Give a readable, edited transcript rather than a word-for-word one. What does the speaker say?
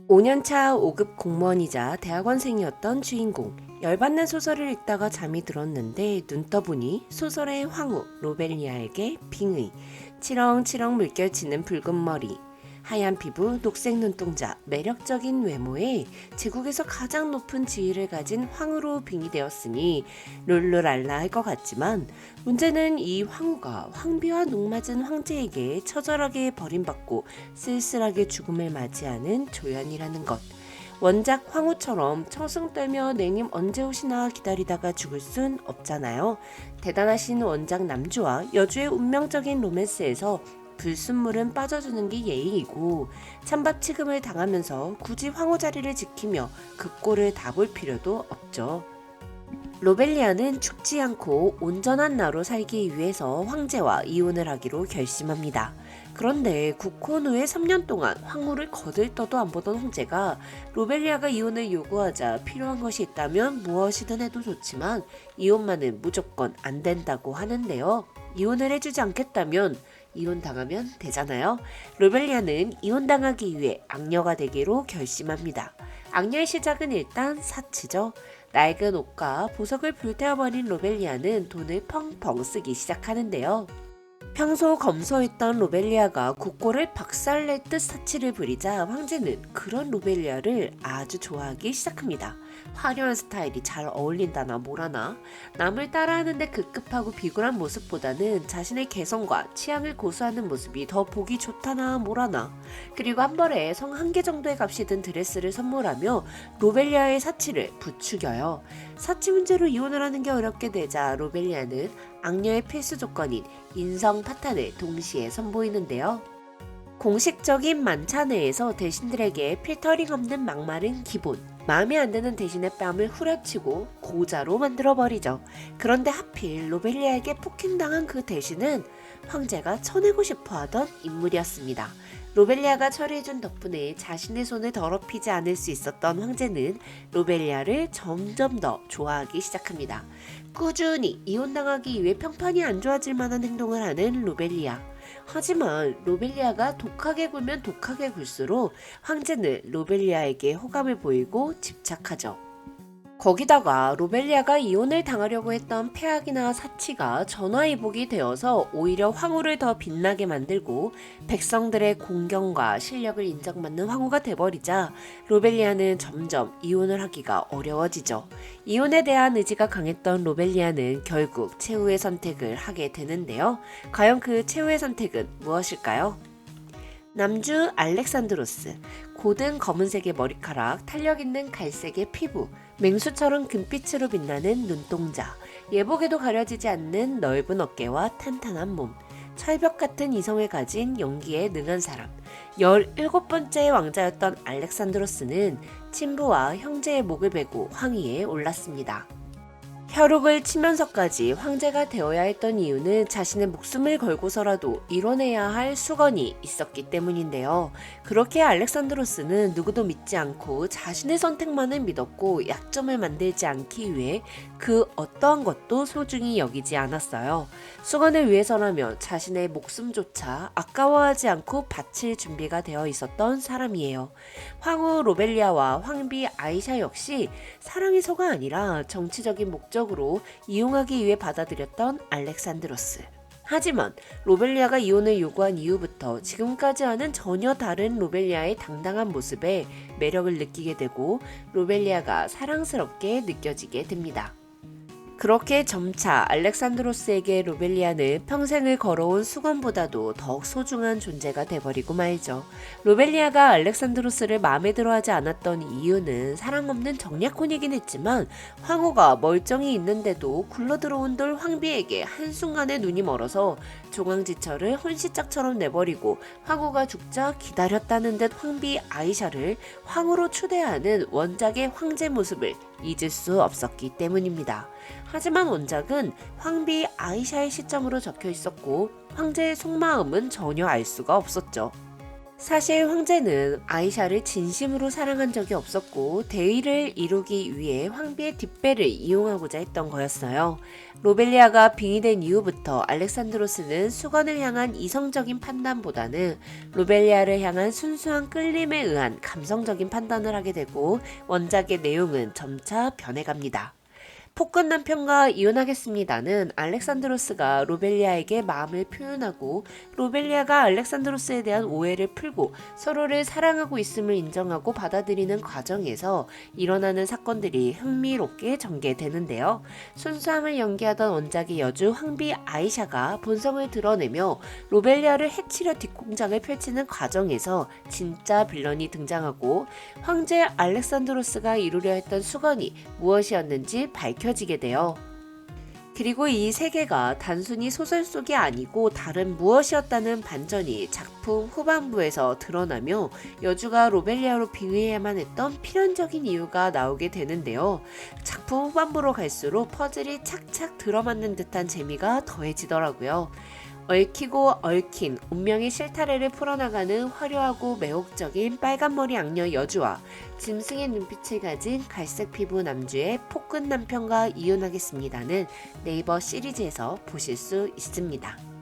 5년차 5급 공무원이자 대학원생이었던 주인공. 열받는 소설을 읽다가 잠이 들었는데 눈 떠보니 소설의 황후 로벨리아에게 빙의, 치렁치렁 물결치는 붉은 머리, 하얀 피부, 녹색 눈동자, 매력적인 외모에 제국에서 가장 높은 지위를 가진 황후로 빙의되었으니 룰루랄라 할 것 같지만, 문제는 이 황후가 황비와 녹맞은 황제에게 처절하게 버림받고 쓸쓸하게 죽음을 맞이하는 조연이라는 것. 원작 황후처럼 청승 떨며 내님 언제 오시나 기다리다가 죽을 순 없잖아요. 대단하신 원작 남주와 여주의 운명적인 로맨스에서 불순물은 빠져주는 게 예의이고, 찬밥 취급을 당하면서 굳이 황후 자리를 지키며 그 꼴을 다 볼 필요도 없죠. 로벨리아는 죽지 않고 온전한 나로 살기 위해서 황제와 이혼을 하기로 결심합니다. 그런데 국혼 후에 3년 동안 황후를 거들떠도 안 보던 황제가 로벨리아가 이혼을 요구하자 필요한 것이 있다면 무엇이든 해도 좋지만 이혼만은 무조건 안 된다고 하는데요. 이혼을 해주지 않겠다면 이혼당하면 되잖아요. 로벨리아는 이혼당하기 위해 악녀가 되기로 결심합니다. 악녀의 시작은 일단 사치죠. 낡은 옷과 보석을 불태워버린 로벨리아는 돈을 펑펑 쓰기 시작하는데요. 평소 검소했던 로벨리아가 국고를 박살낼 듯 사치를 부리자 황제는 그런 로벨리아를 아주 좋아하기 시작합니다. 화려한 스타일이 잘 어울린다나 뭐라나, 남을 따라하는데 급급하고 비굴한 모습보다는 자신의 개성과 취향을 고수하는 모습이 더 보기 좋다나 뭐라나, 그리고 한 벌에 성 한 개 정도의 값이 든 드레스를 선물하며 로벨리아의 사치를 부추겨요. 사치 문제로 이혼을 하는 게 어렵게 되자 로벨리아는 악녀의 필수 조건인 인성 파탄을 동시에 선보이는데요. 공식적인 만차 내에서 대신들에게 필터링 없는 막말은 기본, 마음에 안 드는 대신의 뺨을 후려치고 고자로 만들어버리죠. 그런데 하필 로벨리아에게 폭행당한 그 대신은 황제가 쳐내고 싶어하던 인물이었습니다. 로벨리아가 처리해준 덕분에 자신의 손을 더럽히지 않을 수 있었던 황제는 로벨리아를 점점 더 좋아하기 시작합니다. 꾸준히 이혼당하기 위해 평판이 안 좋아질 만한 행동을 하는 로벨리아. 하지만 로벨리아가 독하게 굴면 독하게 굴수록 황제는 로벨리아에게 호감을 보이고 집착하죠. 거기다가 로벨리아가 이혼을 당하려고 했던 폐악이나 사치가 전화위복이 되어서 오히려 황후를 더 빛나게 만들고 백성들의 공경과 실력을 인정받는 황후가 돼버리자 로벨리아는 점점 이혼을 하기가 어려워지죠. 이혼에 대한 의지가 강했던 로벨리아는 결국 최후의 선택을 하게 되는데요. 과연 그 최후의 선택은 무엇일까요? 남주 알렉산드로스, 고든 검은색의 머리카락, 탄력있는 갈색의 피부, 맹수처럼 금빛으로 빛나는 눈동자, 예복에도 가려지지 않는 넓은 어깨와 탄탄한 몸, 철벽 같은 이성을 가진 연기에 능한 사람. 17번째 왕자였던 알렉산드로스는 친부와 형제의 목을 베고 황위에 올랐습니다. 혈육을 치면서까지 황제가 되어야 했던 이유는 자신의 목숨을 걸고서라도 이뤄내야 할 수건이 있었기 때문인데요. 그렇게 알렉산드로스는 누구도 믿지 않고 자신의 선택만을 믿었고 약점을 만들지 않기 위해 그 어떠한 것도 소중히 여기지 않았어요. 수건을 위해서라면 자신의 목숨조차 아까워하지 않고 바칠 준비가 되어 있었던 사람이에요. 황후 로벨리아와 황비 아이샤 역시 사랑해서가 아니라 정치적인 목적으로 이용하기 위해 받아들였던 알렉산드로스. 하지만 로벨리아가 이혼을 요구한 이후부터 지금까지와는 전혀 다른 로벨리아의 당당한 모습에 매력을 느끼게 되고 로벨리아가 사랑스럽게 느껴지게 됩니다. 그렇게 점차 알렉산드로스에게 로벨리아는 평생을 걸어온 수건보다도 더욱 소중한 존재가 돼버리고 말죠. 로벨리아가 알렉산드로스를 마음에 들어하지 않았던 이유는 사랑 없는 정략혼이긴 했지만 황후가 멀쩡히 있는데도 굴러들어온 돌 황비에게 한순간에 눈이 멀어서 종황지철을 혼시짝처럼 내버리고 황후가 죽자 기다렸다는 듯 황비 아이샤를 황후로 추대하는 원작의 황제 모습을 잊을 수 없었기 때문입니다. 하지만 원작은 황비 아이샤의 시점으로 적혀 있었고 황제의 속마음은 전혀 알 수가 없었죠. 사실 황제는 아이샤를 진심으로 사랑한 적이 없었고 대의를 이루기 위해 황비의 뒷배를 이용하고자 했던 거였어요. 로벨리아가 빙의된 이후부터 알렉산드로스는 수건을 향한 이성적인 판단보다는 로벨리아를 향한 순수한 끌림에 의한 감성적인 판단을 하게 되고 원작의 내용은 점차 변해갑니다. 폭군 남편과 이혼하겠습니다는 알렉산드로스가 로벨리아에게 마음을 표현하고 로벨리아가 알렉산드로스에 대한 오해를 풀고 서로를 사랑하고 있음을 인정하고 받아들이는 과정에서 일어나는 사건들이 흥미롭게 전개되는데요. 순수함을 연기하던 원작의 여주 황비 아이샤가 본성을 드러내며 로벨리아를 해치려 뒷공작을 펼치는 과정에서 진짜 빌런이 등장하고 황제 알렉산드로스가 이루려 했던 수건이 무엇이었는지 밝혀지게 돼요. 그리고 이 세계가 단순히 소설 속이 아니고 다른 무엇이었다는 반전이 작품 후반부에서 드러나며 여주가 로벨리아로 빙의해야만 했던 필연적인 이유가 나오게 되는데요. 작품 후반부로 갈수록 퍼즐이 착착 들어맞는 듯한 재미가 더해지더라고요. 얽히고 얽힌 운명의 실타래를 풀어나가는 화려하고 매혹적인 빨간머리 악녀 여주와 짐승의 눈빛을 가진 갈색 피부 남주의 폭군 남편과 이혼하겠습니다는 네이버 시리즈에서 보실 수 있습니다.